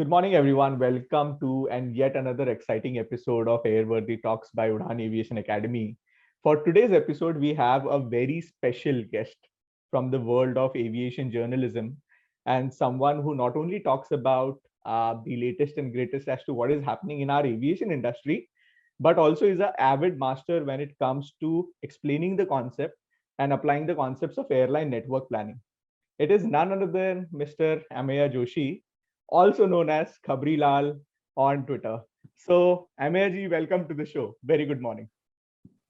Good morning, everyone. Welcome to and yet another exciting episode of Airworthy Talks by Udaan Aviation Academy. For today's episode, we have a very special guest from the world of aviation journalism and someone who not only talks about the latest and greatest as to what is happening in our aviation industry, but also is an avid master when it comes to explaining the concept and applying the concepts of airline network planning. It is none other than Mr. Ameya Joshi, also known as Khabri Lal on Twitter. So, Ameya ji, welcome to the show. Very good morning.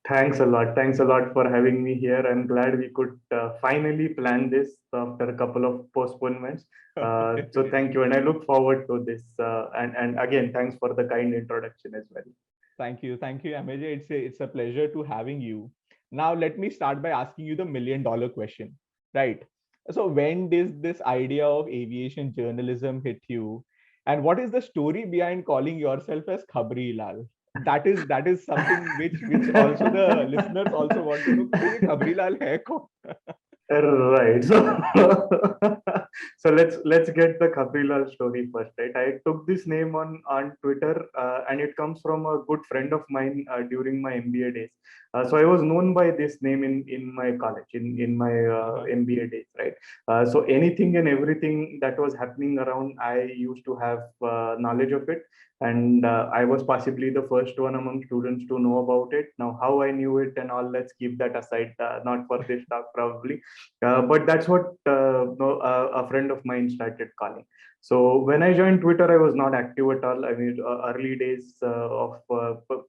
Thanks a lot. Thanks a lot for having me here. I'm glad we could finally plan this after a couple of postponements. So thank you, and I look forward to this. And again, thanks for the kind introduction as well. Thank you, Ameya ji. It's a pleasure to having you. Now, let me start by asking you the $1,000,000 question, right? So, when did this idea of aviation journalism hit you, and what is the story behind calling yourself as Khabri Lal? That is something which also the listeners also want to know. "ये Khabri Lal hai कौन?" Right. So, so let's get the Kapilal story first, right? I took this name on Twitter, and it comes from a good friend of mine during my MBA days. So I was known by this name in my college, in my MBA days, right? So anything and everything that was happening around, I used to have knowledge of it, and I was possibly the first one among students to know about it. Now, how I knew it and all, let's keep that aside, not for this talk probably. But that's what no, a friend of mine started calling. So when I joined Twitter, I was not active at all. I mean, early days of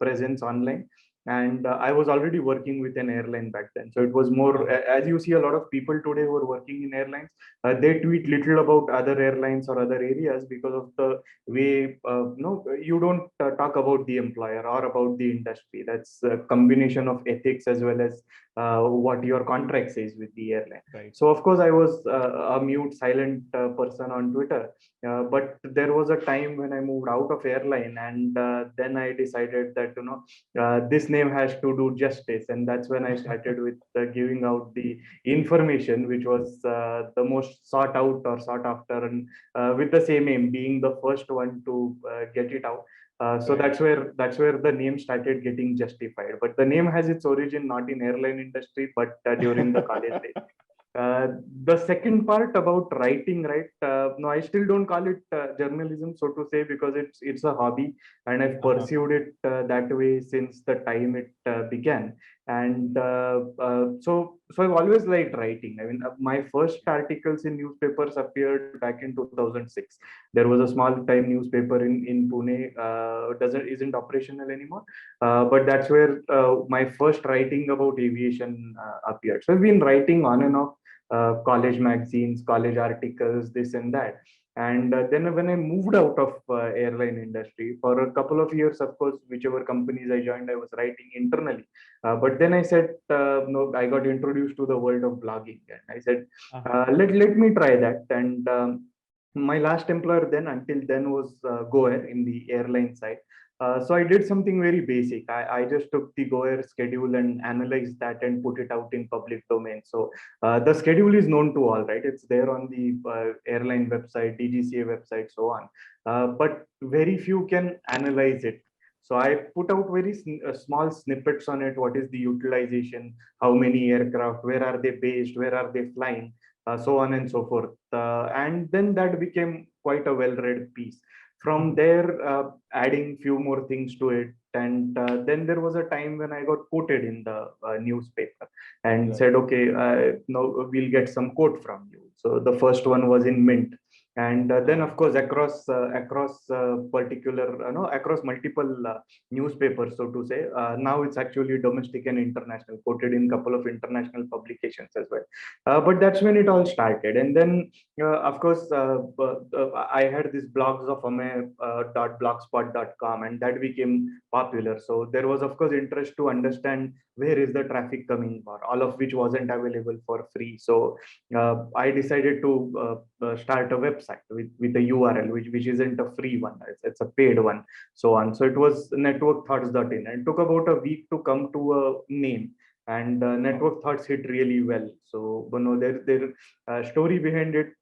presence online. And I was already working with an airline back then. So it was more, as you see, a lot of people today who are working in airlines, they tweet little about other airlines or other areas because of the way, no, you don't talk about the employer or about the industry. That's a combination of ethics as well as what your contract says with the airline. Right. So of course I was a mute, silent person on Twitter. But there was a time when I moved out of airline, and then I decided that this name has to do justice, and that's when I started with giving out the information which was the most sought out or sought after, and with the same aim, being the first one to get it out. So Right. that's where the name started getting justified. But the name has its origin not in airline industry, but during the college days. Uh, the second part about writing, right? No, I still don't call it journalism, so to say, because it's a hobby, and I've Uh-huh. pursued it that way since the time it began. And so I've always liked writing. I mean, my first articles in newspapers appeared back in 2006. There was a small time newspaper in Pune, doesn't isn't operational anymore, but that's where my first writing about aviation appeared. So I've been writing on and off, college magazines, college articles, this and that. And then when I moved out of airline industry for a couple of years, of course, whichever companies I joined, I was writing internally. But then I said, no, I got introduced to the world of blogging, and I said, Uh-huh. let me try that. And my last employer then until then was Goer in the airline side. So I did something very basic. I just took the Goer schedule and analyzed that and put it out in public domain. So the schedule is known to all, right? It's there on the airline website, DGCA website, so on. But very few can analyze it. So I put out very small snippets on it. What is the utilization? How many aircraft? Where are they based? Where are they flying? So on and so forth. And then that became quite a well-read piece. From there, adding few more things to it, and then there was a time when I got quoted in the newspaper and Right. said, "Okay, no, we'll get some quote from you." So the first one was in Mint, and then Uh-huh. of course across particular, across multiple newspapers, so to say. Now it's actually domestic and international, quoted in couple of international publications as well. But that's when it all started, and then of course, I had these blogs of Ameya.blogspot.com, and that became popular. So there was, of course, interest to understand where is the traffic coming for, all of which wasn't available for free. So I decided to start a website with a URL, which isn't a free one, it's a paid one, so on. So it was networkthoughts.in, and it took about a week to come to a name. and Wow. network thoughts hit really well. So there story behind it,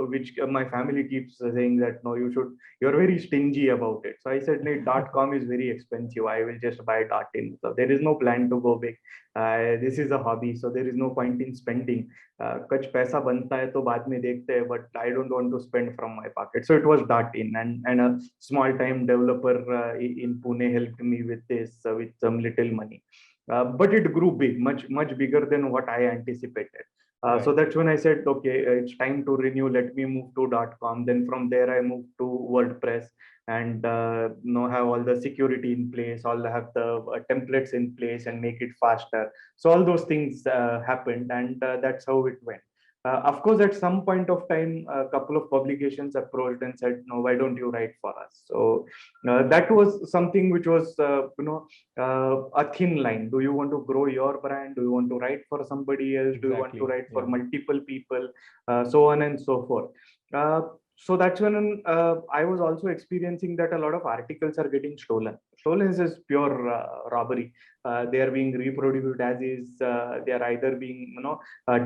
which my family keeps saying that no, you're very stingy about it. So I said, no, .com is very expensive. I will just buy .in. So there is no plan to go big. This is a hobby, so there is no point in spending. कुछ पैसा बनता है तो बाद में देखते हैं, but I don't want to spend from my pocket. So it was .in, and a small time developer in Pune helped me with this with some little money. But it grew big, much bigger than what I anticipated. So Right. that's when I said, okay, it's time to renew. Let me move to .com. Then from there, I moved to WordPress, and have all the security in place, all have the templates in place, and make it faster. So all those things happened, and that's how it went. Of course, at some point of time, a couple of publications approached and said, "No, why don't you write for us?" So that was something which was, a thin line. Do you want to grow your brand? Do you want to write for somebody else? Do you want to Exactly. write for Yeah. multiple people? So on and so forth. So that's when I was also experiencing that a lot of articles are getting stolen. Stolen is pure robbery. They are being reproduced as is. They are either being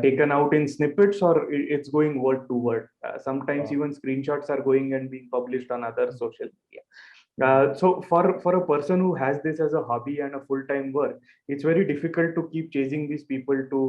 taken out in snippets, or it's going word to word. Sometimes Wow. even screenshots are going and being published on other social media. Mhm. So for a person who has this as a hobby and a full time work, it's very difficult to keep chasing these people to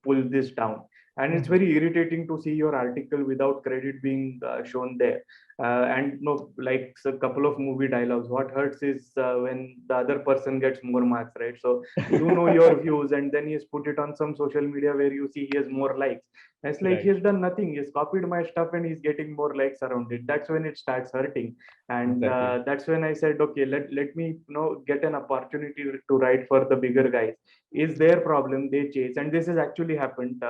pull this down. And it's Mhm. very irritating to see your article without credit being shown there. And like a couple of movie dialogues. What hurts is when the other person gets more marks, right? So your views, and then he's put it on some social media where you see he has more likes. It's like Right. he's done nothing. He's copied my stuff and he's getting more likes around it. That's when it starts hurting, and Exactly. that's when I said, okay, let me get an opportunity to write for the bigger guys. Is their problem, they chase, and this has actually happened.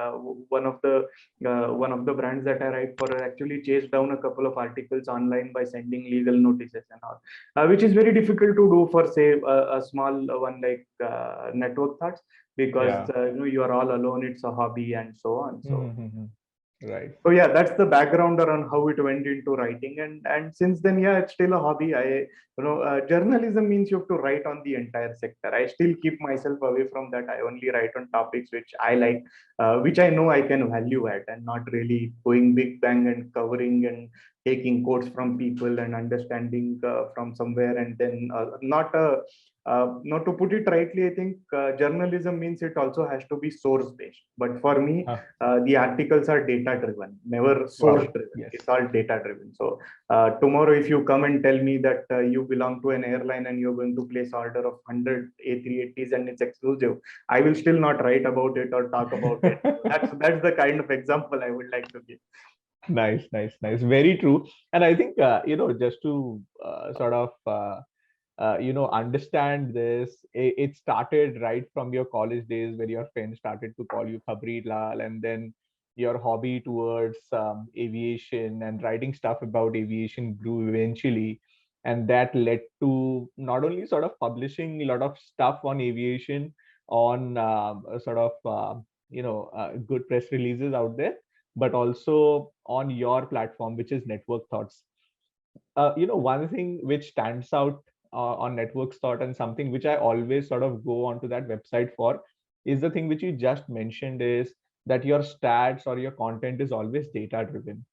One of the brands that I write for actually chased down a couple of articles online by sending legal notices and all, which is very difficult to do for, say, a small one like network thoughts, because Yeah. you are all alone, it's a hobby, and so on. So Mhm. Right. so yeah, that's the background around how it went into writing, and since then, yeah, it's still a hobby. Journalism means you have to write on the entire sector. I still keep myself away from that. I only write on topics which I like, which I know I can value at, and not really going big bang and covering and taking quotes from people and understanding from somewhere, and then not a not to put it rightly, I think journalism means it also has to be source based. But for me, Huh. the articles are data driven, never source Wow. driven. Yes. It's all data driven. So tomorrow, if you come and tell me that you belong to an airline and you're going to place order of 100 A380s and it's exclusive, I will still not write about it or talk about it. That's the kind of example I would like to give. Nice, nice, nice. Very true. And I think, just to sort of, understand this, it started right from your college days where your friends started to call you Khabri Lal, and then your hobby towards aviation and writing stuff about aviation grew eventually. And that led to not only sort of publishing a lot of stuff on aviation on a sort of, good press releases out there, but also on your platform, which is Network Thoughts. One thing which stands out on Networks Thought, and something which I always sort of go onto that website for, is the thing which you just mentioned, is that your stats or your content is always data driven.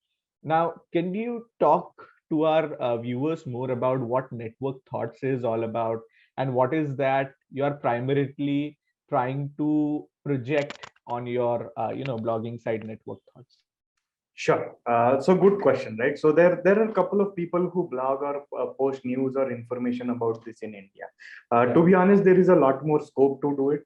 Now, can you talk to our viewers more about what Network Thoughts is all about, and what is that you are primarily trying to project on your blogging site, Network Thoughts? Sure. So good question, right? So there are a couple of people who blog or post news or information about this in India. To Yeah. be honest, there is a lot more scope to do it,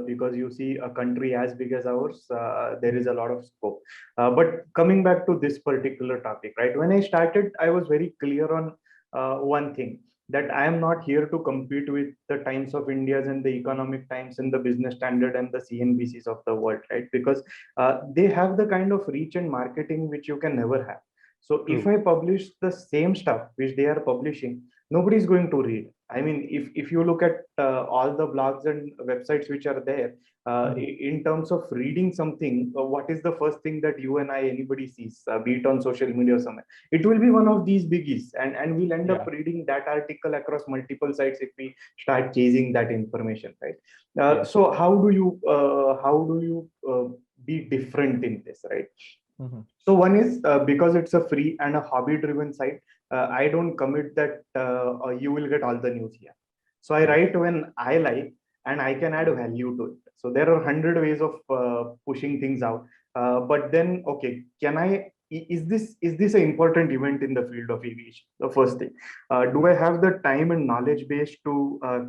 because you see a country as big as ours, there is Mhm. a lot of scope. But coming back to this particular topic, right? When I started, I was very clear on one thing, that I am not here to compete with the Times of India's and the Economic Times and the Business Standard and the CNBCs of the world, right? Because they have the kind of reach and marketing which you can never have. So if True. I publish the same stuff which they are publishing, nobody is going to read. I mean, if you look at all the blogs and websites which are there, Mhm. in terms of reading something, what is the first thing that you and I, anybody sees, be it on social media or somewhere? It will be one of these biggies, and we'll end up Yeah. reading that article across multiple sites if we start chasing that information, right? Yes. So how do you be different in this, right? Mhm. So one is because it's a free and a hobby driven site, I don't commit that you will get all the news here. So I Yes. write when I like and I can add value to it. So there are 100 ways of pushing things out. But then, okay, is this an important event in the field of aviation? The first thing, do I have the time and knowledge base to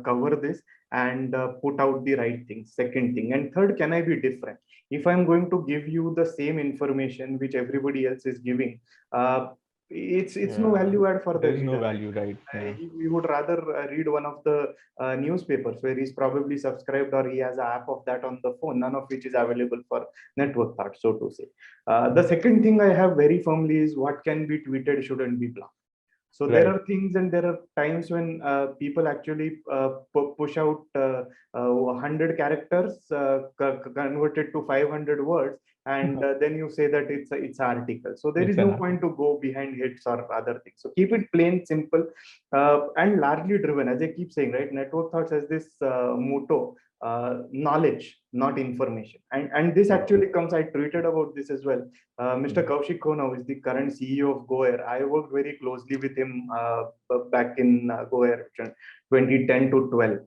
cover this and put out the right things? Second thing, and third, can I be different? If I'm going to give you the same information which everybody else is giving, uh, it's no Yeah. value add for the There is no reader, right? value, right? Yeah. He would rather read one of the newspapers where he's probably subscribed or he has an app of that on the phone, none of which is available for network thought, so to say. The Mhm. second thing I have very firmly is what can be tweeted shouldn't be blocked. So there Right. are things and there are times when people actually push out 100 characters converted to 500 words, and then you say that it's an article. So there It's is an no point article. to go behind hits or other things. So keep it plain, simple, and largely driven. As I keep saying, right? Network Thoughts has this motto: knowledge, not information. And this Right. actually comes. I tweeted about this as well. Mr. Mhm. Kaushik Khona, who is the current CEO of GoAir, I worked very closely with him back in GoAir 2010 to 12.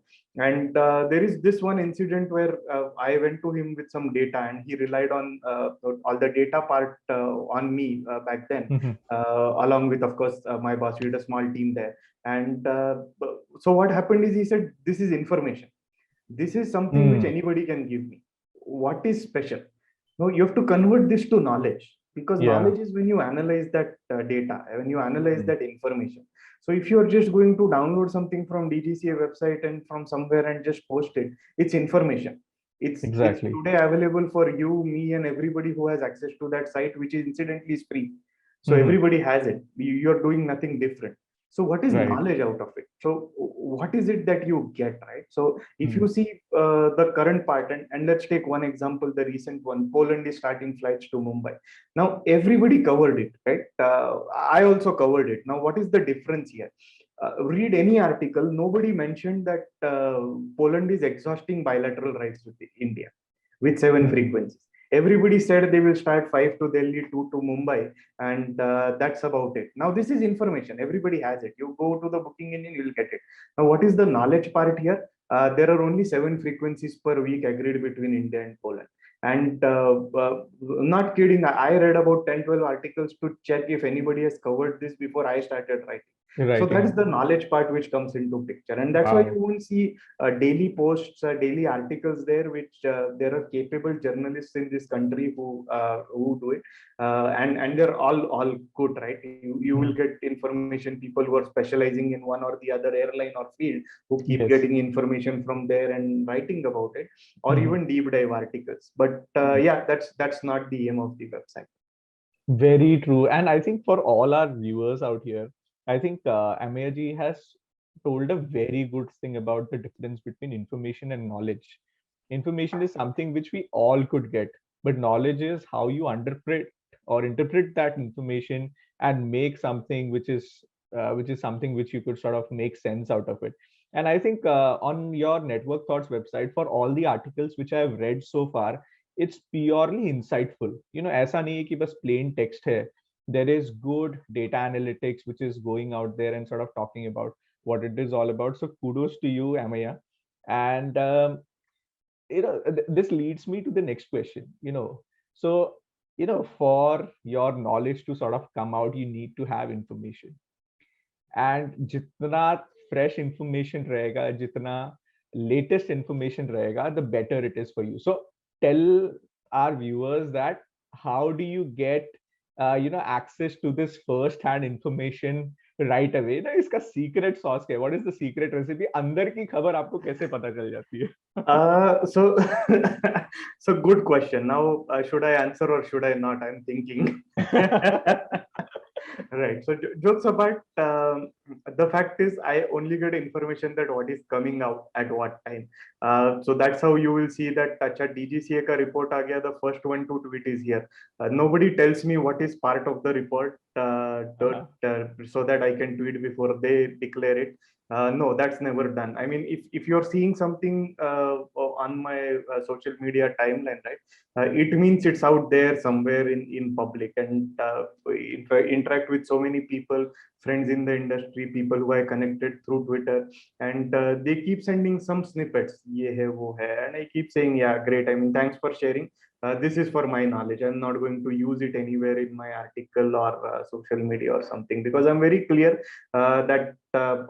And there is this one incident where I went to him with some data, and he relied on all the data part on me back then, Mhm. along with, of course, my boss. We had a small team there. And so what happened is he said, "This is information. This is something which Mm. anybody can give me. What is special? No, you have to convert this to knowledge, because Yeah. knowledge is when you analyze that data, when you analyze Mm. that information. So if you're just going to download something from DGCA website and from somewhere and just post it, it's information. It's Exactly. today available for you, me, and everybody who has access to that site, which is incidentally is free. So Mhm. everybody has it. You're doing nothing different. So what is Right. knowledge out of it? So what is it that you get, right? So if Mm. you see the current part, and let's take one example, the recent one: Poland is starting flights to Mumbai. Now everybody covered it, right? I also covered it. Now what is the difference here? Read any article, nobody mentioned that Poland is exhausting bilateral rights with India with seven Mhm. frequencies. Everybody said they will start five to Delhi, two to Mumbai, and that's about it. Now, this is information. Everybody has it. You go to the booking engine, you'll get it. Now, what is the knowledge part here? There are only seven frequencies per week agreed between India and Poland. And not kidding, I read about 10, 12 articles to check if anybody has covered this before I started writing. So that is Writing. the knowledge part which comes into picture. And that's why you Wow. won't see daily posts, daily articles there, which there are capable journalists in this country who do it, and they're all good, right? You will Mhm. get information, people who are specializing in one or the other airline or field, who keep Yes. getting information from there and writing about it, or Mhm. even deep dive articles. But Mhm. yeah, that's not the aim of the website. Very true. And I think for all our viewers out here, I think Ameya ji has told a very good thing about the difference between information and knowledge. Information is something which we all could get, but knowledge is how you interpret that information and make something which is something which you could sort of make sense out of it. And I think on your Network Thoughts website, for all the articles which I have read so far, it's purely insightful. ऐसा नहीं है कि बस plain text है. There is good data analytics which is going out there and sort of talking about what it is all about. So kudos to you, Amaya. And this leads me to the next question. So for your knowledge to sort of come out, you need to have information. And जितना fresh information रहेगा, जितना latest information रहेगा, the better it is for you. So tell our viewers that how do you get access to this first hand information right away ना, इसका secret sauce क्या है? What is the secret recipe? अंदर की खबर आपको कैसे पता चल जाती है? So so good question. Now should I answer or should I not? I'm thinking. Right. So jokes apart, the fact is I only get information that what is coming out at what time. So that's how you will see that अच्छा DGCA का report आ गया. The first one to tweet is here. Nobody tells me what is part of the report, Uh-huh. so that I can tweet before they declare it. No, that's never done. I mean, if you're seeing something on my social media timeline, right? It means it's out there somewhere in public, and if I interact with so many people, friends in the industry, people who I connected through Twitter, and they keep sending some snippets, ye hai, wo hai, and I keep saying, yeah, great. I mean, thanks for sharing. This is for my knowledge. I'm not going to use it anywhere in my article or social media or something, because I'm very clear that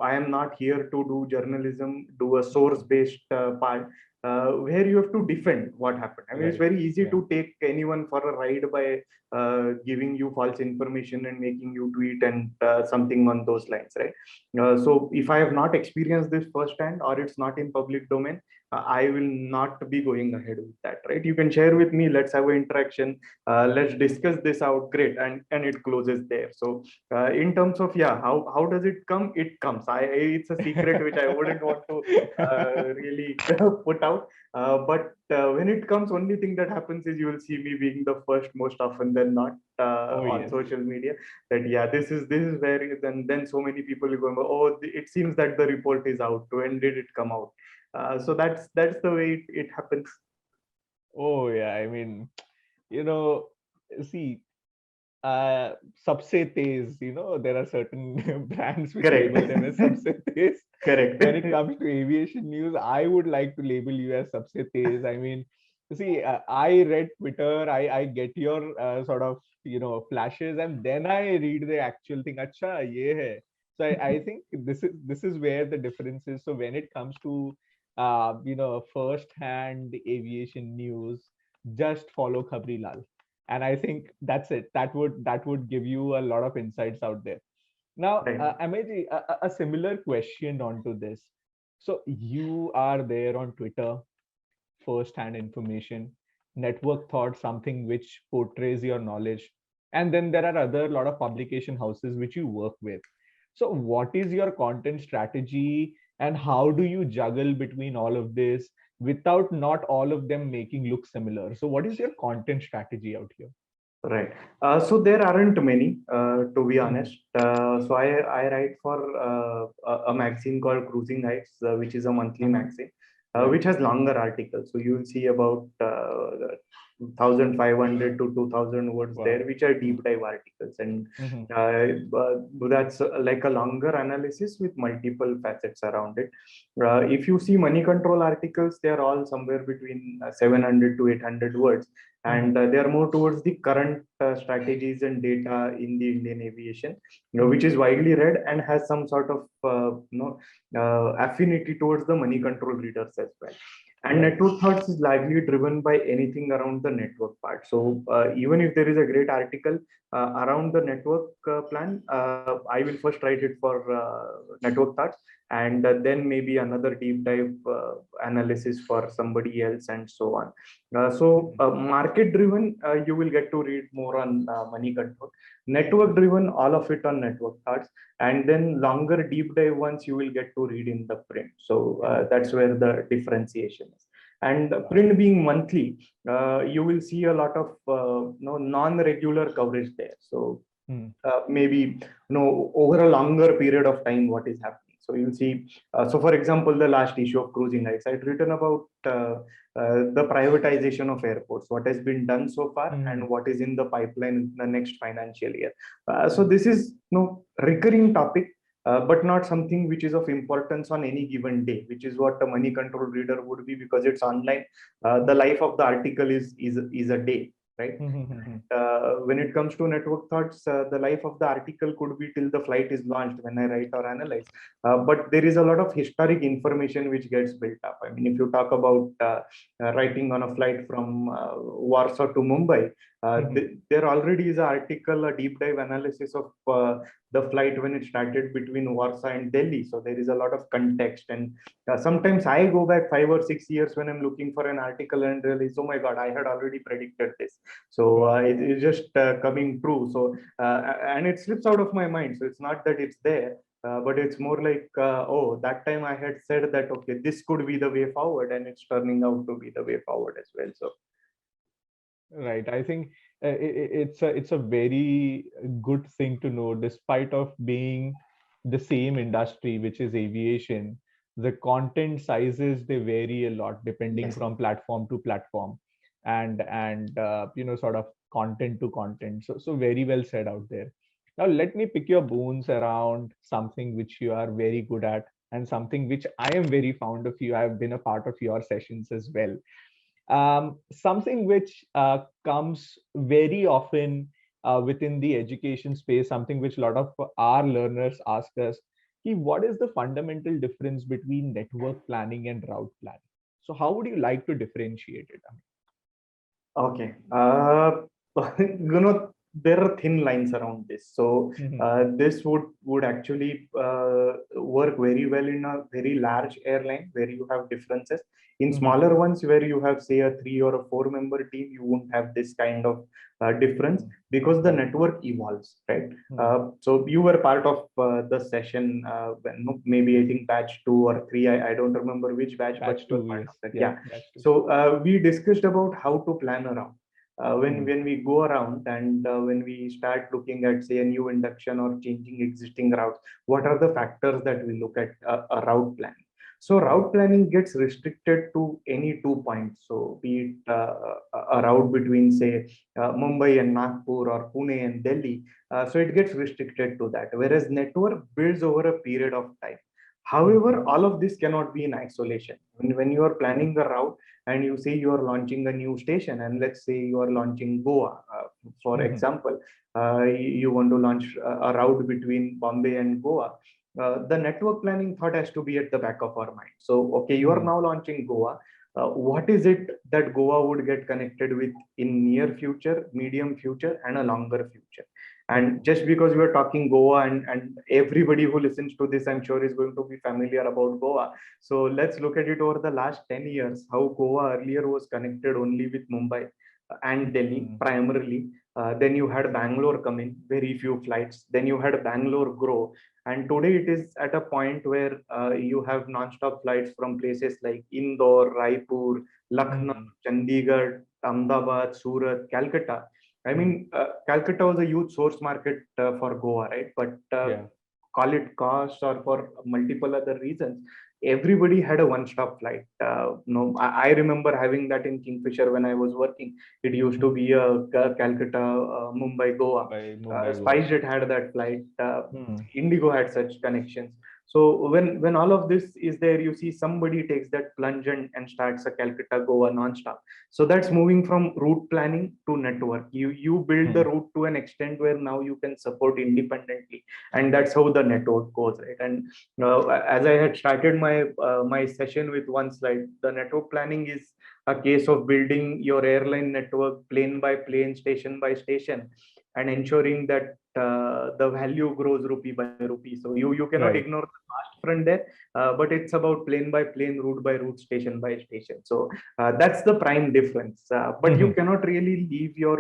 I am not here to do journalism, do a source based part, where you have to defend what happened. I mean, it's Right. very easy Yeah. to take anyone for a ride by giving you false information and making you tweet and something on those lines, right? So if I have not experienced this firsthand or it's not in public domain, I will not be going ahead with that, right? You can share with me, let's have an interaction, let's discuss this out, great, and it closes there. So in terms of, yeah, how does it come? It comes. It's a secret which I wouldn't want to really put out. But when it comes, only thing that happens is you will see me being the first most often than not Oh on yes. social media. That yeah, this is very. Then so many people will go, oh, it seems that the report is out. When did it come out? So that's the way it happens. Oh yeah. I mean, you know, see, uh sabse tez, there are certain brands which Correct. label them as sabse tez. Correct. When it comes to aviation news, I would like to label you as sabse tez. I mean, you see, I read Twitter, I get your sort of flashes, and then I read the actual thing. Acha ye hai. So I think this is where the difference is. So when it comes to first hand aviation news, just follow Khabri Lal, and I think that's it. That would give you a lot of insights out there. Now, Right. Ameji, a similar question onto this. So you are there on Twitter, first hand information, network thought, something which portrays your knowledge, and then there are other lot of publication houses which you work with. So what is your content strategy, and how do you juggle between all of this without not all of them making look similar? So what is your content strategy out here? Right. So there aren't many, to be Mhm. honest. So I write for a magazine called Cruising Heights, which is a monthly Uh-huh. magazine, Right. which has longer articles. So you will see about 1,500 to 2,000 words there, Wow. which are deep dive articles, and Mhm. that's like a longer analysis with multiple facets around it. If you see money control articles, they are all somewhere between 700 to 800 words, and Mhm. they are more towards the current strategies and data in the Indian aviation, which Mhm. is widely read and has some sort of affinity towards the money control readers as well. And Right. network thoughts is largely driven by anything around the network part. So even if there is a great article around the network plan, I will first write it for network thoughts, and then maybe another deep dive analysis for somebody else, and so on. Market driven, you will get to read more on money control. Network driven, all of it on network thoughts, and then longer deep dive ones you will get to read in the print. So Mhm. that's where the differentiation is. And Wow. print being monthly, you will see a lot of non-regular coverage there. So Mhm. maybe over a longer period of time what is happening. So you'll see, so for example, the last issue of Cruising Heights, I'd written about the privatization of airports, what has been done so far and Mhm. what is in the pipeline in the next financial year. So Mhm. this is recurring topic, but not something which is of importance on any given day, which is what a money control reader would be, because it's online. The Mhm. life of the article is a day, right? Mhm. Mhm. When it comes to network thoughts, the life of the article could be till the flight is launched when I write or analyze. But there is a lot of historic information which gets built up. I mean, if you talk about writing on a flight from Warsaw to Mumbai, Mhm. there already is an article, a deep dive analysis of the flight when it started between Warsaw and Delhi. So there is a lot of context. And sometimes I go back 5 or 6 years when I'm looking for an article and realize, oh my God, I had already predicted this. So Wow. it's just coming true. So and it slips out of my mind. So it's not that it's there, but it's more like, oh, that time I had said that, okay, this could be the way forward, and it's turning out to be the way forward as well. So Right. I think it's a very good thing to know, despite of being the same industry, which is aviation, the content sizes they vary a lot depending yes. from platform to platform, and sort of content to content. So very well said out there. Now let me pick your bones around something which you are very good at and something which I am very fond of you. I've been a part of your sessions as well. Something which comes very often within the education space, something which a lot of our learners ask us, what is the fundamental difference between network planning and route planning? So how would you like to differentiate it? Okay. There are thin lines around this. So Mhm, this would actually work very well in a very large airline where you have differences. In mhm, smaller ones where you have, say, a 3 or 4 member team, you won't have this kind of difference mhm. because the Right. network evolves, right? Mhm. So you were part of the session when, no, maybe I think batch 2 or 3. I don't remember which batch, but Batch you were two, part of yes. that. Yeah, Yeah. batch two. So we discussed about how to plan around. Mhm, When we go around and when we start looking at, say, a new induction or changing existing routes, what are the factors that we look at a route plan? So right. route planning gets restricted to any 2 points. So be it a route between, say, Mumbai and Nagpur or Pune and Delhi. So it gets restricted to that. Whereas network builds over a period of time. Mhm, However, all of this cannot be in isolation. When you are yeah. planning the route and you say you are launching a new station, and let's say you are launching Goa, for Mhm, example, you want to launch a route between Bombay and Goa. The network planning thought has to be at the back of our mind. So, okay, you are mhm, now launching Goa. What is it that Goa would get connected with in near future, medium future, and a longer future? And mhm, just because we are talking Goa, and everybody who listens to this, I'm sure, is going to be familiar about Goa. So let's look at it over the last 10 years, how Goa earlier was connected only with Mumbai and Delhi mhm, primarily. Then you had Bangalore come in, very few flights. Then you had Bangalore grow. And today it is at a point where you have non-stop flights from places like Indore, Raipur, Lucknow, mhm. Chandigarh, Ahmedabad, Surat, Calcutta. I Mhm. mean, Calcutta was a huge source market for Goa, right? But Yeah. call it cost or for multiple other reasons, everybody had a one-stop flight. No, I remember having that in Kingfisher when I was working. It used to Mhm. be a Calcutta, Mumbai, Goa. Mumbai, Goa. SpiceJet had that flight. Hmm. Indigo had such connections. So when all of this is there, you see somebody takes that plunge and starts a Calcutta Goa non-stop. So that's moving from route planning to network. You build the Hmm. route to an extent where now you can support independently, and that's how the network goes, right? And as I had started my session with one slide, the network planning is a case of building your airline network plane by plane, station by station, and ensuring that the value grows rupee by rupee. So you cannot Right. ignore the cost front there, but it's about plane by plane, route by route, station by station. So that's the prime difference. But you Mhm. cannot really leave your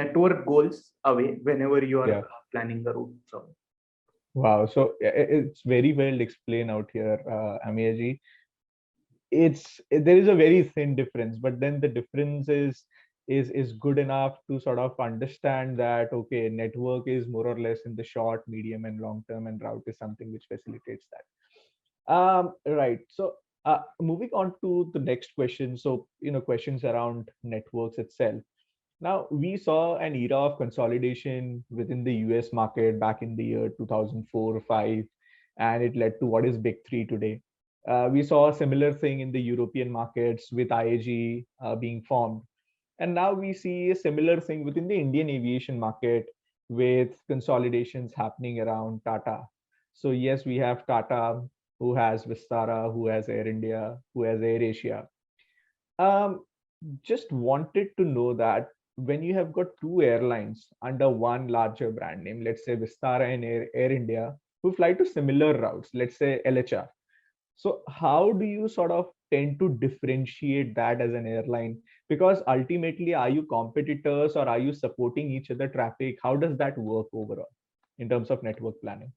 network goals away whenever you are Yeah. planning the route. So Wow. So it's very well explained out here, Ameya ji. There is a very thin difference, but then the difference is good enough to sort of understand that okay, network is more or less in the short, medium, and long term, and route is something which facilitates that. Right. So moving on to the next question. So questions around networks itself. Now, we saw an era of consolidation within the US market back in the year 2004 or 5, and it led to what is Big Three today. We saw a similar thing in the European markets with IAG being formed. And now we see a similar thing within the Indian aviation market with consolidations happening around Tata. So, yes, we have Tata, who has Vistara, who has Air India, who has Air Asia. Um, just wanted to know that when you have got two airlines under one larger brand name, let's say Vistara and Air India, who fly to similar routes, let's say LHR. So how do you sort of tend to differentiate that as an airline? Because ultimately, are you competitors or are you supporting each other traffic? How does that work overall in terms of network planning?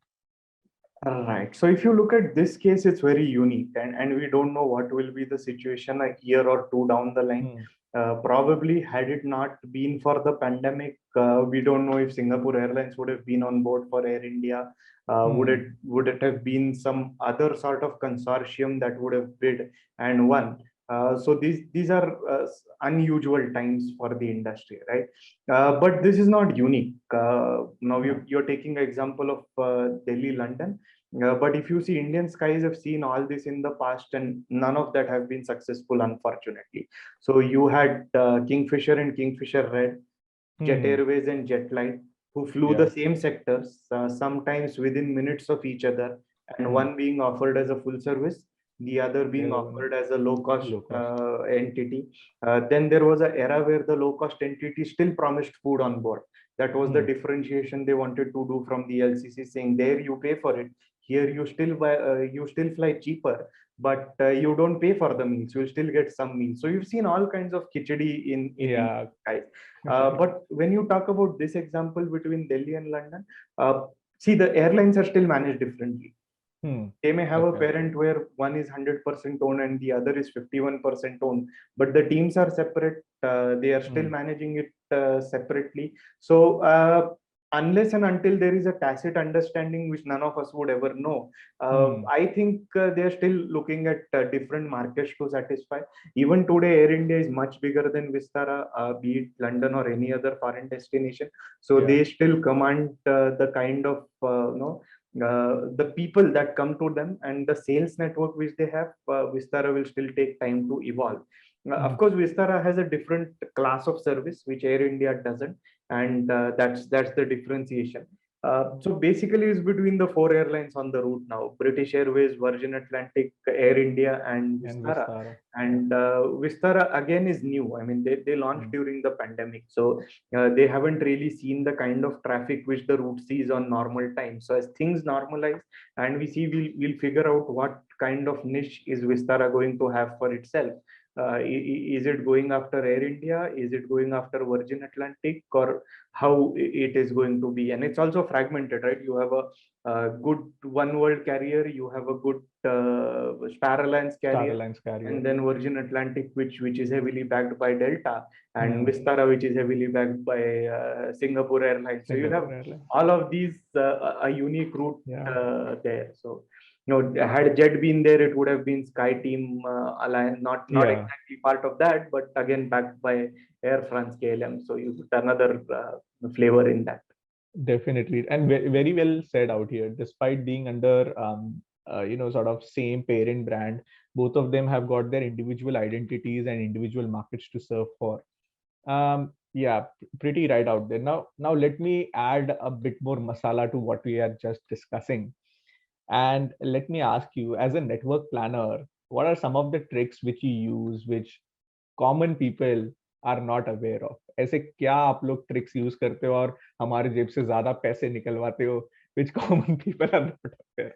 Right. So if you look at this case, it's very unique, and we don't know what will be the situation a year or two down the line. Hmm. Probably, had it not been for the pandemic, we don't know if Singapore Airlines would have been on board for Air India. Hmm. Would it have been some other sort of consortium that would have bid and won? So these are unusual times for the industry, right? But this is not unique. Now No. you're taking an example of Delhi, London. But if you see, Indian skies have seen all this in the past, and none of that have been successful, unfortunately. So you had Kingfisher and Kingfisher Red, Jet Hmm. Airways and Jetlight, who flew the Yeah. same sectors, sometimes within minutes of each other, and Hmm. one being offered as a full service, the other The being other one is offered as a low cost low cost. entity. Then there was an era where the low cost entity still promised food on board. That was the Hmm. differentiation they wanted to do from the LCC, saying there you pay for it, here you still fly cheaper, but you don't pay for the meals. You'll still get some meals. So you've seen all kinds of khichdi in Indian Yeah. skies. Right. But when you talk about this example between Delhi and London, see, the airlines are still managed differently. Hmm. They may have a Okay. parent where one is 100% owned and the other is 51% owned, but the teams are separate. They are still Hmm. managing it separately. So unless and until there is a tacit understanding, which none of us would ever know, Hmm. I think they are still looking at different markets to satisfy. Even today, Air India is much bigger than Vistara, be it London or any other foreign destination. So Yeah. they still command the kind of the people that come to them, and the sales network which they have. Vistara will still take time to evolve. Hmm. Of course, Vistara has a different class of service which Air India doesn't, and that's the differentiation. So basically, it's between the four airlines on the route now: British Airways, Virgin Atlantic, Air India, and And Vistara. Vistara. Yeah. And Vistara again is new. I mean, they launched Hmm. during the pandemic, so they haven't really seen the kind of traffic which the route sees on normal times. So as things normalize and we see, we'll figure out what kind of niche is Vistara going to have for itself. Is it going after Air India? Is it going after Virgin Atlantic, or how it is going to be? And it's also fragmented, right? You have a good One World carrier, you have a good Star Alliance Star carrier, Alliance and carrier. then Virgin Atlantic, which is heavily backed by Delta, and Hmm. Vistara, which is heavily backed by Singapore Airlines. So you have Singapore Airlines. all of these a unique route Yeah. there. So had Jet been there, it would have been Sky Team Alliance, not Yeah. exactly part of that, but again backed by Air France KLM. So you put another flavor in that. Definitely, and very well said out here. Despite being under, sort of same parent brand, both of them have got their individual identities and individual markets to serve for. Yeah, pretty right out there. Now let me add a bit more masala to what we are just discussing, and let me ask you, as a network planner, what are some of the tricks which you use, which common people are not aware of? ऐसे क्या आप लोग tricks use करते हो और हमारे जेब से ज्यादा पैसे निकलवाते हो, which common people are not aware?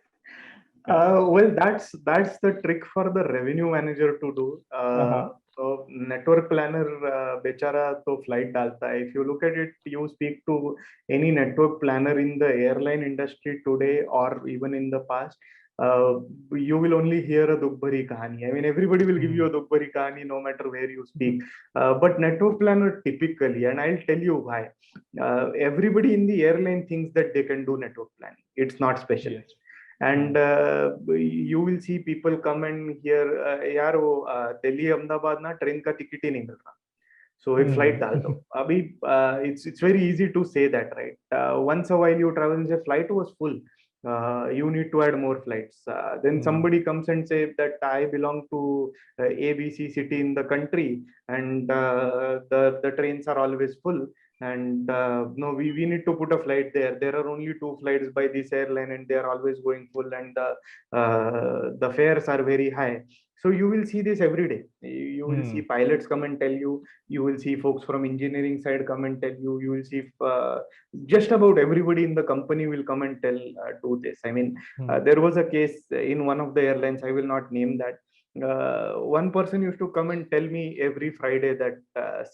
Yeah. Well, that's the trick for the revenue manager to do. Uh-huh. So network planner बेचारा तो flight डालता है. If you look at it, you speak to any network planner in the airline industry today or even in the past, uh, you will only hear a dukh bhari kahani. I mean, everybody will give you a Hmm. dukh bhari kahani no matter where you speak. But network planner typically, and I'll tell you why. Everybody in the airline thinks that they can do network planning. It's not Yes. specialized, Hmm. and you will see people come and hear, यार वो दिल्ली अहमदाबाद ना train का ticket ही नहीं मिल रहा, so एक Hmm. flight डाल दो अभी. It's very easy to say that, right? Once a while you travel and say flight was full, you need to add more flights. Then Hmm. somebody comes and say that I belong to ABC city in the country, and the trains are always full, and no, we need to put a flight there. There are only two flights by this airline and they are always going full, and the fares are very high. So you will see this every day. You will see Hmm. pilots come and tell you, you will see folks from engineering side come and tell you, you will see just about everybody in the company will come and tell do this. I mean, Hmm. there was a case in one of the airlines, I will not name that. one person used to come and tell me every Friday that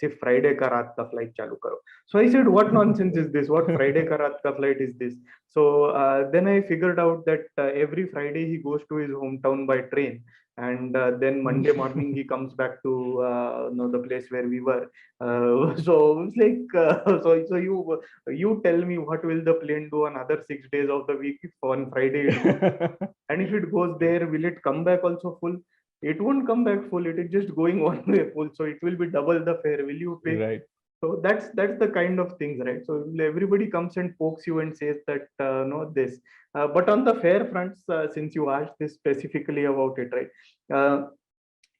सिर्फ Friday का रात का flight चालू करो. So I said, what nonsense is this? What Friday का रात का flight is this? So then I figured out that every Friday he goes to his hometown by train, and then Monday morning he comes back to the place where we were. So it's like so you tell me, what will the plane do on other 6 days of the week if on Friday it goes? And if it goes there, will it come back also full? It won't come back full. It is just going one way full. So it will be double the fare. Will you pay? Right. So that's the kind of things, right? So everybody comes and pokes you and says that no this. But on the fare fronts, since you asked this specifically about it, right?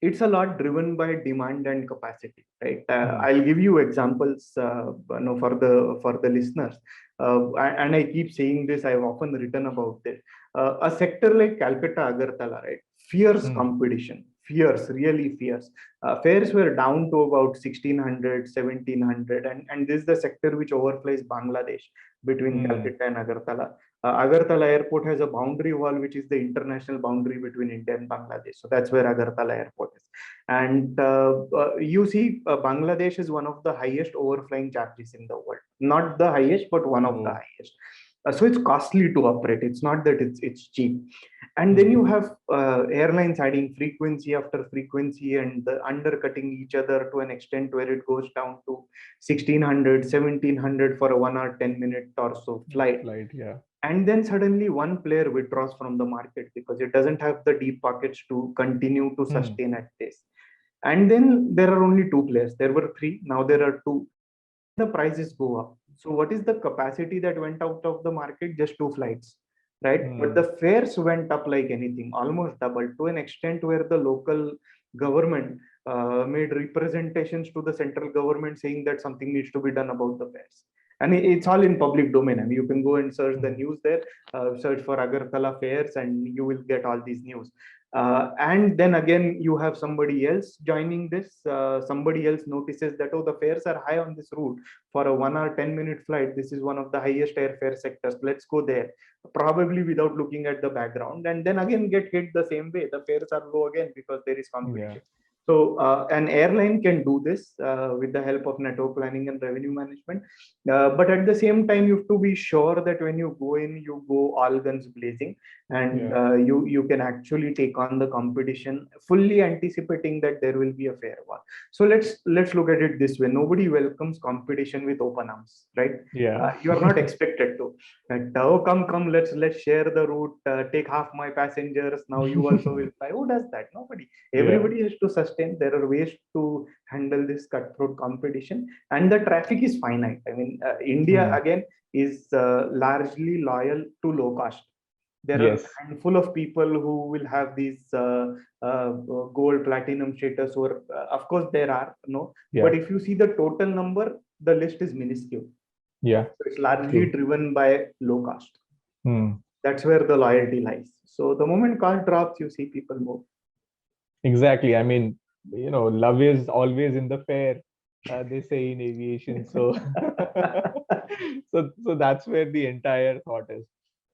It's a lot driven by demand and capacity, right? I'll give you examples, for the listeners, and I keep saying this. I've often written about this. A sector like Calcutta, Agartala, right? Fierce competition, fierce, really fierce. Fares were down to about 1600, 1700, and this is the sector which overflies Bangladesh between Calcutta and Agartala. Agartala airport has a boundary wall, which is the international boundary between India and Bangladesh. So that's where Agartala airport is. And you see, Bangladesh is one of the highest overflying charges in the world. Not the highest, but one of the highest. So it's costly to operate. It's not that it's cheap. And then you have airlines adding frequency after frequency and undercutting each other to an extent where it goes down to 1600, 1700 for a 1 hour, 10 minute or so flight. Yeah. And then suddenly one player withdraws from the market because it doesn't have the deep pockets to continue to sustain at this. And then there are only two players. There were three, now there are two. The prices go up. So what is the capacity that went out of the market? Just two flights, right? But the fares went up like anything, almost double, to an extent where the local government made representations to the central government saying that something needs to be done about the fares. And it's all in public domain. I mean, you can go and search the news there, search for Agartala fares, and you will get all these news. And then again, you have somebody else joining this. Somebody else notices that, oh, the fares are high on this route for a 1 hour, 10 minute flight. This is one of the highest airfare sectors. Let's go there, probably without looking at the background. And then again, get hit the same way. The fares are low again because there is competition. Yeah. So an airline can do this with the help of network planning and revenue management. But at the same time, you have to be sure that when you go in, you go all guns blazing, and you can actually take on the competition, fully anticipating that there will be a fair war. So let's look at it this way. Nobody welcomes competition with open arms, right? Yeah. You are not expected to. Oh, come, let's share the route. Take half my passengers. Now you also will fly. Who does that? Nobody. Everybody has to sustain. There are ways to handle this cutthroat competition, and the traffic is finite. I mean, India again is largely loyal to low cost. There are a handful of people who will have these gold, platinum status, or of course there are but if you see the total number, the list is minuscule. Yeah, so it's largely driven by low cost. That's where the loyalty lies. So the moment cost drops, you see people move. Exactly. I mean, love is always in the fare, they say in aviation. So so that's where the entire thought is.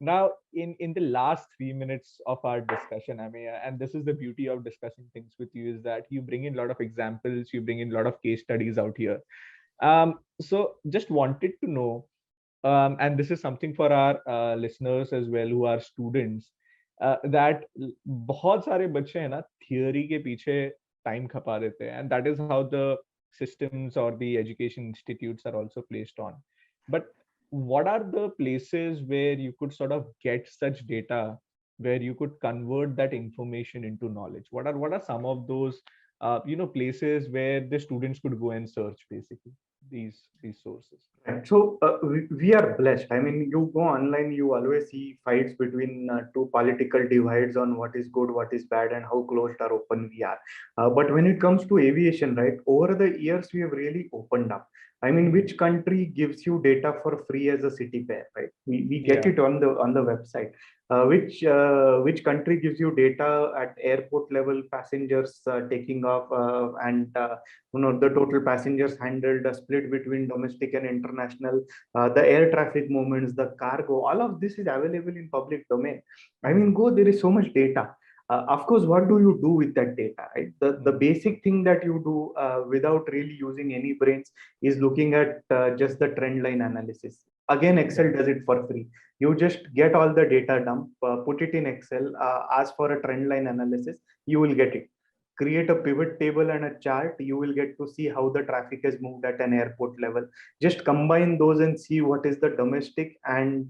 Now, in the last 3 minutes of our discussion, Ameya, and this is the beauty of discussing things with you, is that you bring in a lot of examples, you bring in a lot of case studies out here. So just wanted to know, and this is something for our listeners as well who are students, that बहुत सारे बच्चे हैं ना theory के पीछे time खपा देते हैं, and that is how the systems or the education institutes are also placed on. But what are the places where you could sort of get such data, where you could convert that information into knowledge? What are some of those places where the students could go and search basically these sources? Right. So we are blessed. I mean, you go online, you always see fights between two political divides on what is good, what is bad, and how closed or open we are. But when it comes to aviation, right, over the years we have really opened up. I mean, which country gives you data for free as a city pair, right? We get it on the website. Which country gives you data at airport level, passengers taking off, and the total passengers handled, split between domestic and international, the air traffic movements, the cargo, all of this is available in public domain. I mean, there is so much data. Of course, what do you do with that data, right? The Mm. basic thing that you do without really using any brains is looking at just the trend line analysis. Again, Yeah. Excel does it for free. You just get all the data dump, put it in Excel, ask for a trend line analysis, you will get it. Create a pivot table and a chart, you will get to see how the traffic has moved at an airport level. Just combine those and see what is the domestic and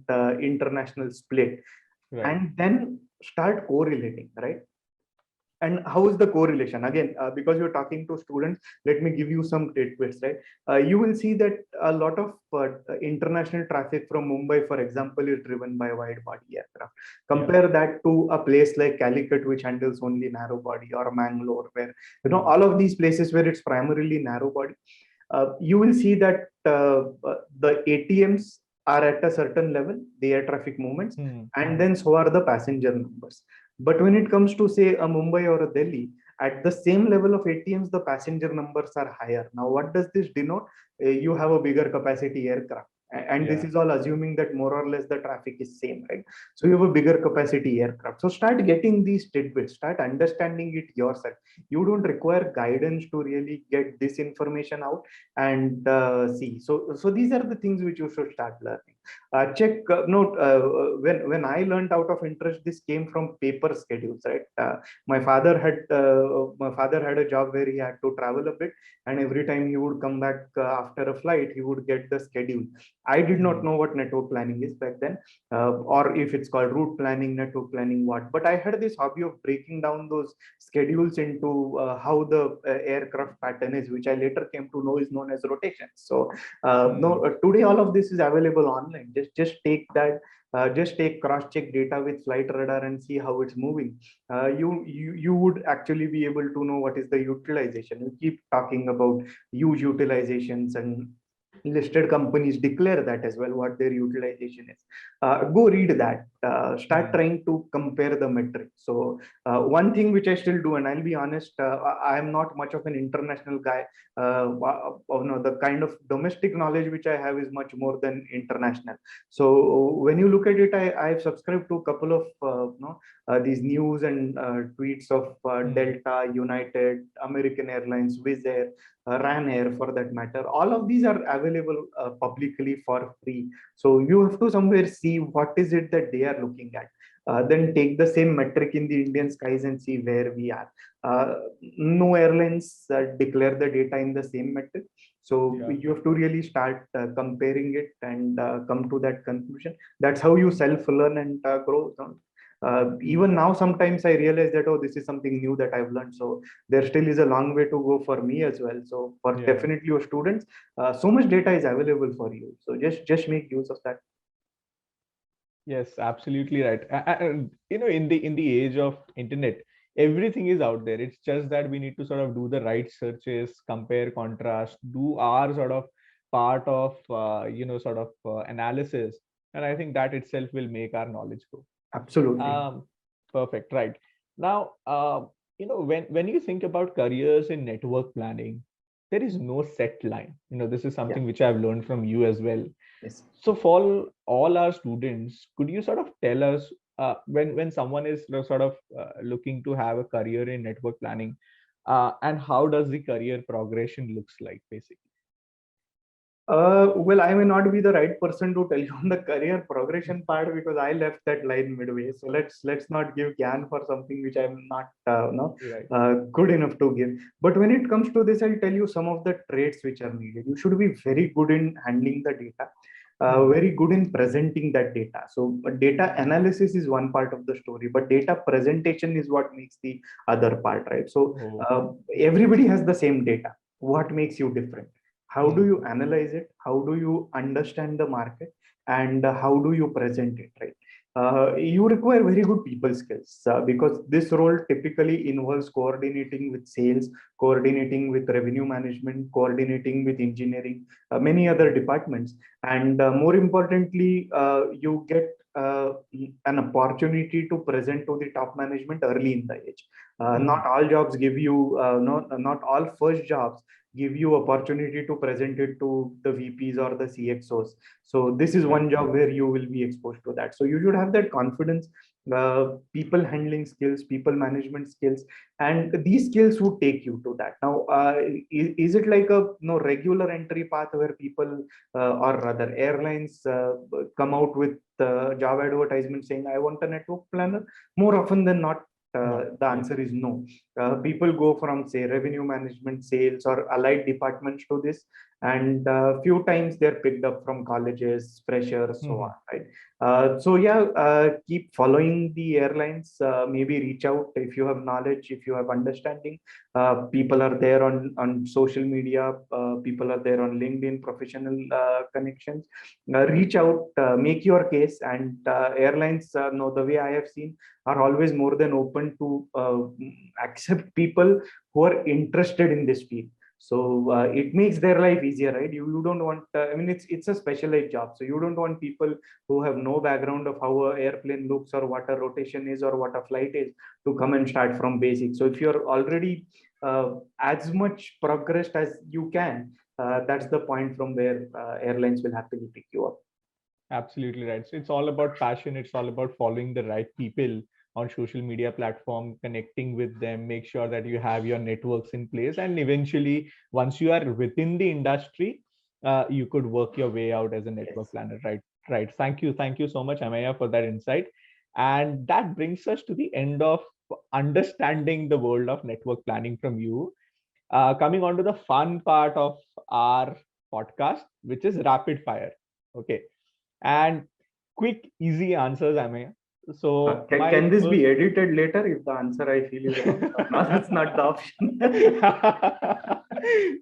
international split, Right. and then start correlating, right? And how is the correlation? Again, because you're talking to students, let me give you some tidbits, right? You will see that a lot of international traffic from Mumbai, for example, is driven by wide body aircraft. Yeah. Compare that to a place like Calicut, which handles only narrow body, or Mangalore, where Mm. all of these places where it's primarily narrow body, you will see that the ATMs are at a certain level, the air traffic movements, Mm. and Mm. then so are the passenger numbers. But when it comes to, say, a Mumbai or a Delhi, at the same level of ATMs, the passenger numbers are higher. Now, what does this denote? You have a bigger capacity aircraft. And this Yeah. is all assuming that more or less the traffic is same, right? So you have a bigger capacity aircraft. So start getting these tidbits, start understanding it yourself. You don't require guidance to really get this information out and see. So these are the things which you should start learning. Check note when I learned out of interest, this came from paper schedules, right? My father had a job where he had to travel a bit, and every time he would come back after a flight, he would get the schedule. I did not Mm. know what network planning is back then, or if it's called route planning, network planning, what. But I had this hobby of breaking down those schedules into how the aircraft pattern is, which I later came to know is known as rotation. So no, Mm. today all of this is available online. Just take that. Just take cross-check data with flight radar and see how it's moving. You would actually be able to know what is the utilization. You keep talking about huge utilizations, and listed companies declare that as well, what their utilization is. Go read that. Start Mm. trying to compare the metrics. So one thing which I still do, and I'll be honest, I am not much of an international guy. No, the kind of domestic knowledge which I have is much more than international. So when you look at it, I've subscribed to a couple of these news and tweets of Mm. Delta, United, American Airlines, Wizz Air, Ryanair for that matter. All of these are available publicly for free. So you have to somewhere see what is it that they are looking at. Then take the same metric in the Indian skies and see where we are. Uh, no airlines declare the data in the same metric. So Yeah. you have to really start comparing it and come to that conclusion. That's how you self-learn and grow. Even now, sometimes I realize that, oh, this is something new that I've learned. So there still is a long way to go for me as well. So for Yeah. definitely your students, so much data is available for you. So just make use of that. Yes, absolutely right. And in the age of internet, everything is out there. It's just that we need to sort of do the right searches, compare, contrast, do our sort of part of sort of analysis, and I think that itself will make our knowledge grow. Absolutely. Um, Perfect. Right. Now, when you think about careers in network planning, there is no set line. This is Yeah. something which I've learned from you as well. Yes. So for all our students, could you sort of tell us when someone is sort of looking to have a career in network planning, and how does the career progression looks like basically? Well, I may not be the right person to tell you on the career progression part because I left that line midway. So let's not give Gyan for something which I'm not no Right. good enough to give. But when it comes to this, I'll tell you some of the traits which are needed. You should be very good in handling the data, Hmm. very good in presenting that data. So data analysis is one part of the story, but data presentation is what makes the other part, right? So Oh. everybody has the same data. What makes you different? How do Hmm. you analyze it? How do you understand the market? And how do you present it, right? You require very good people skills because this role typically involves coordinating with sales, coordinating with revenue management, coordinating with engineering, many other departments. And more importantly, you get an opportunity to present to the top management early in the age. Hmm. Not all jobs give you, not all first jobs give you opportunity to present it to the VPs or the CXOs. So this is Right. one job where you will be exposed to that. So you should have that confidence, people handling skills, people management skills, and these skills would take you to that. Now, is it like a regular entry path where people or rather airlines come out with job advertisement saying I want a network planner? More often than not, No. the Yeah. answer is no. People go from, say, revenue management, sales, or allied departments to this, and few times they're picked up from colleges, freshers, so on, Mhm. right? So yeah, keep following the airlines. Maybe reach out if you have knowledge, if you have understanding. People are there on social media. People are there on LinkedIn, professional connections. Reach out, make your case, and airlines, know the way I have seen, are always more than open to accept people who are interested in this field. So it makes their life easier, right? You don't want, I mean, it's a specialized job, so you don't want people who have no background of how a airplane looks or what a rotation is or what a flight is to come and start from basics. So if you're already as much progressed as you can, that's the point from where airlines will happily pick you up. Absolutely right. So it's all about passion. It's all about following the right people on social media platform, connecting with them, make sure that you have your networks in place. And eventually, once you are within the industry, you could work your way out as a network Yes. planner. Right. Right. Thank you. Thank you so much, Ameya, for that insight. And that brings us to the end of understanding the world of network planning from you. Coming on to the fun part of our podcast, which is rapid fire. Okay. And quick, easy answers, Ameya. So my Can this first be edited later if the answer I feel is wrong? No, that's not the option.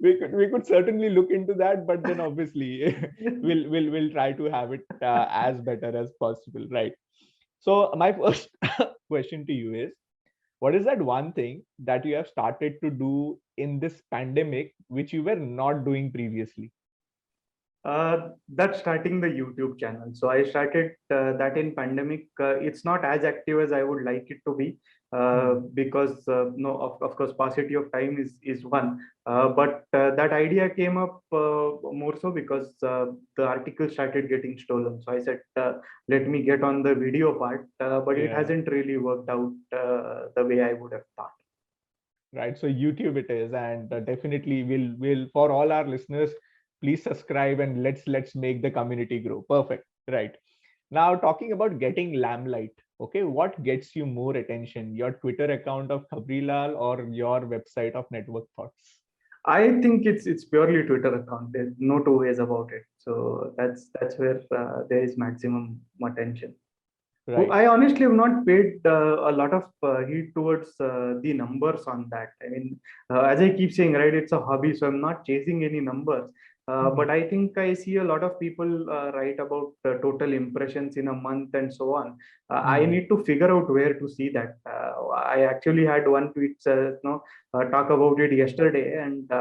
we could certainly look into that, but then obviously we'll try to have it as better as possible, right? So my first question to you is, what is that one thing that you have started to do in this pandemic which you were not doing previously? That's starting the YouTube channel. So I started that in pandemic. It's not as active as I would like it to be, Hmm. because no, of course, paucity of time is one. But that idea came up more so because the article started getting stolen. So I said, let me get on the video part, but it Yeah. hasn't really worked out the way I would have thought. Right, so YouTube it is, and definitely will for all our listeners, please subscribe and let's make the community grow. Perfect. Right. Now, talking about getting lamplight, okay, what gets you more attention, your Twitter account of Khabrilal or your website of Network Thoughts? I think it's purely Twitter account. There's no two ways about it. So that's where there is maximum attention. Right. I honestly have not paid a lot of heed towards the numbers on that. I mean, as I keep saying, right, it's a hobby, so I'm not chasing any numbers. But Mhm. I think I see a lot of people write about total impressions in a month and so on. I Mhm. need to figure out where to see that. I actually had one tweet, talk about it yesterday, and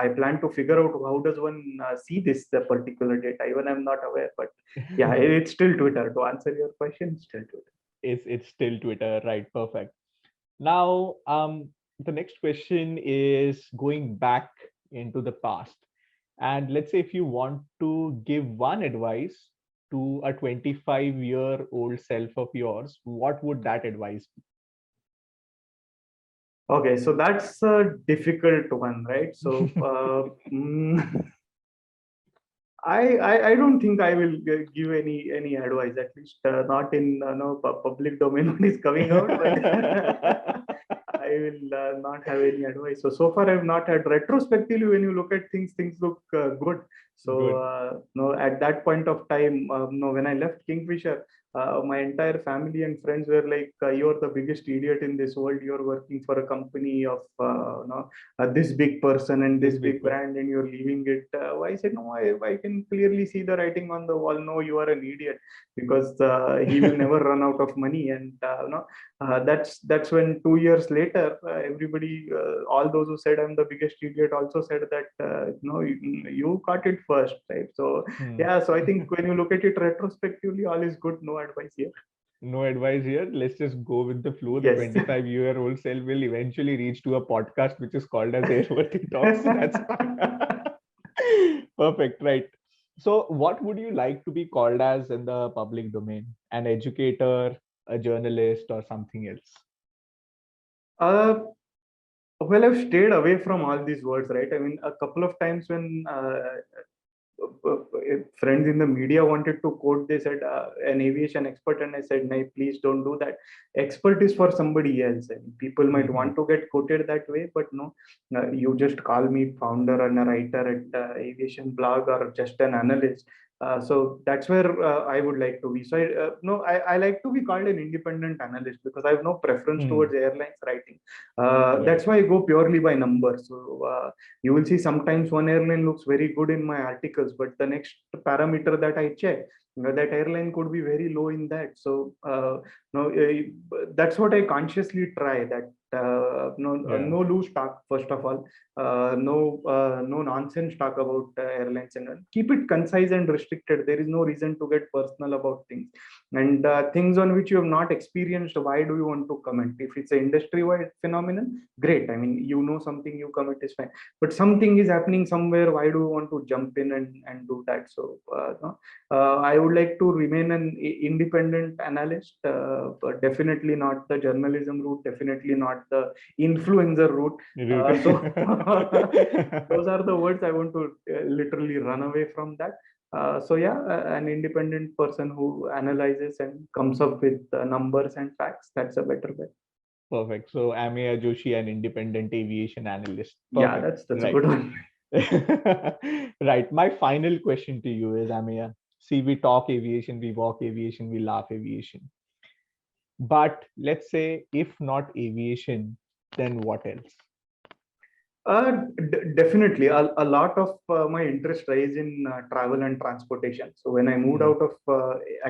I plan to figure out how does one see this particular data. Even I'm not aware, but yeah, it's still Twitter. To answer your question, it's still Twitter. It's still Twitter, right? Perfect. Now, the next question is going back into the past. And let's say if you want to give one advice to a 25-year-old self of yours, what would that advice be? Okay, so that's a difficult one, right? So I don't think I will give any advice, at least not in no public domain what is coming out, but I will not have any advice. So far I've not had. Retrospectively, when you look at things, things look good. So Good. no, at that point of time, no, when I left Kingfisher, my entire family and friends were like, "You're the biggest idiot in this world. You're working for a company of no, this big person and This this big big one. brand, and you're leaving it." I said, no, I can clearly see the writing on the wall. No, you are an idiot, because he will never run out of money. And no, that's when 2 years later, everybody, all those who said I'm the biggest idiot, also said that no, you caught it first, right? So Hmm. yeah, so I think when you look at it retrospectively, all is good. No advice here. no advice here. Let's just go with the flow. The Yes. 25-year-old self will eventually reach to a podcast which is called as Airworthy Talks. That's fine. Perfect, right? So, what would you like to be called as in the public domain? An educator, a journalist, or something else? uh, well, I've stayed away from all these words, right? I mean, a couple of times when friends in the media wanted to quote, they said an aviation expert, and I said, no, please don't do that. Expert is for somebody else, and people might Mm-hmm. want to get quoted that way, but no, you just call me founder and a writer at aviation blog, or just an analyst. So that's where I would like to be. So no, I like to be called an independent analyst, because I have no preference Hmm. towards airlines writing. Right. That's why I go purely by numbers. So you will see sometimes one airline looks very good in my articles, but the next parameter that I check, that airline could be very low in that. So no, that's what I consciously try. That Yeah. no loose talk, first of all. No nonsense talk about airlines, and keep it concise and restricted. There is no reason to get personal about things, and things on which you have not experienced. Why do you want to comment? If it's an industry wide phenomenon, great. I mean, you know something, you comment, is fine. But something is happening somewhere, why do you want to jump in and do that? So no, I would like to remain an independent analyst, but definitely not the journalism route, definitely not the influencer route. So those are the words I want to literally run away from that. So yeah, an independent person who analyzes and comes up with numbers and facts, that's a better way. Perfect. So Ameya Joshi, an independent aviation analyst. Yeah, Perfect. that's a Right. good one. Right. My final question to you is, Ameya, see, we talk aviation, we walk aviation, we laugh aviation. But let's say if not aviation, then what else? Definitely, a lot of my interest lies in travel and transportation. So when I moved Hmm. out of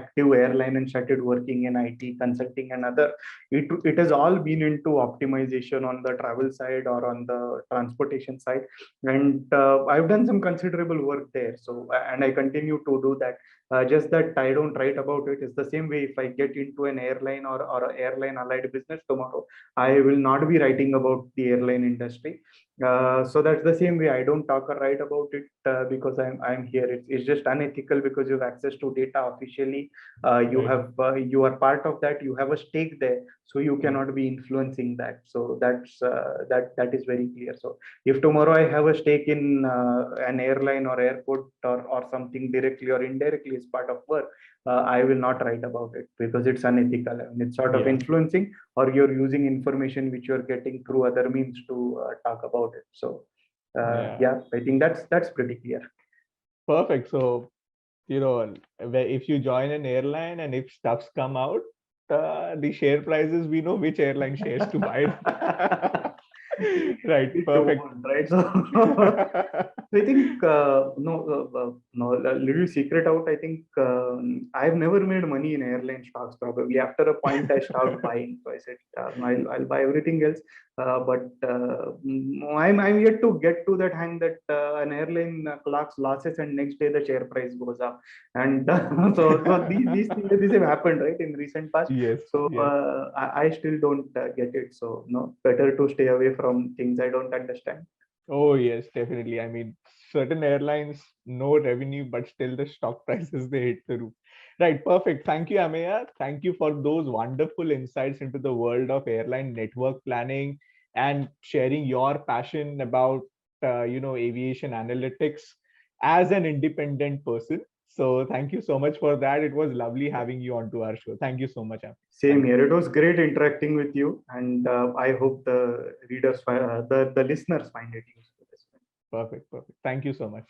active airline and started working in IT consulting and other, it has all been into optimization on the travel side or on the transportation side, and I've done some considerable work there. So and I continue to do that. Just that I don't write about it. It's the same way if I get into an airline or a airline allied business tomorrow, I will not be writing about the airline industry. So that's the same way. I don't talk or write about it because I'm here. It's just unethical, because you have access to data officially. Right. You are part of that. You have a stake there, so you Hmm. cannot be influencing that. So that is very clear. So if tomorrow I have a stake in an airline or airport or something directly or indirectly as part of work, I will not write about it because it's unethical. I mean, it's sort of Yeah. influencing, or you're using information which you're getting through other means to talk about it. So Yeah. yeah, I think that's pretty clear. Perfect. So, if you join an airline and if stuffs come out, the share prices, we know which airline shares to buy. Right. We don't Perfect. want, right? So I think no, a little secret out. I think I've never made money in airline stocks. Probably after a point, I stopped buying. So I said I'll buy everything else. But I'm yet to get to that hang that an airline clocks losses and next day the share price goes up. And so these things, this have happened, right, in recent past. Yes. So Yes. I still don't get it. So no, better to stay away from things I don't understand. Oh, yes, definitely. I mean, certain airlines, no revenue, but still the stock prices, they hit the roof. Right. Perfect. Thank you, Ameya. Thank you for those wonderful insights into the world of airline network planning and sharing your passion about, aviation analytics as an independent person. So thank you so much for that. It was lovely having you onto our show. Thank you so much, Ameya. Same Thank you. here. It was great interacting with you, and I hope the readers, the listeners find it useful as well. Perfect. Perfect. Thank you so much.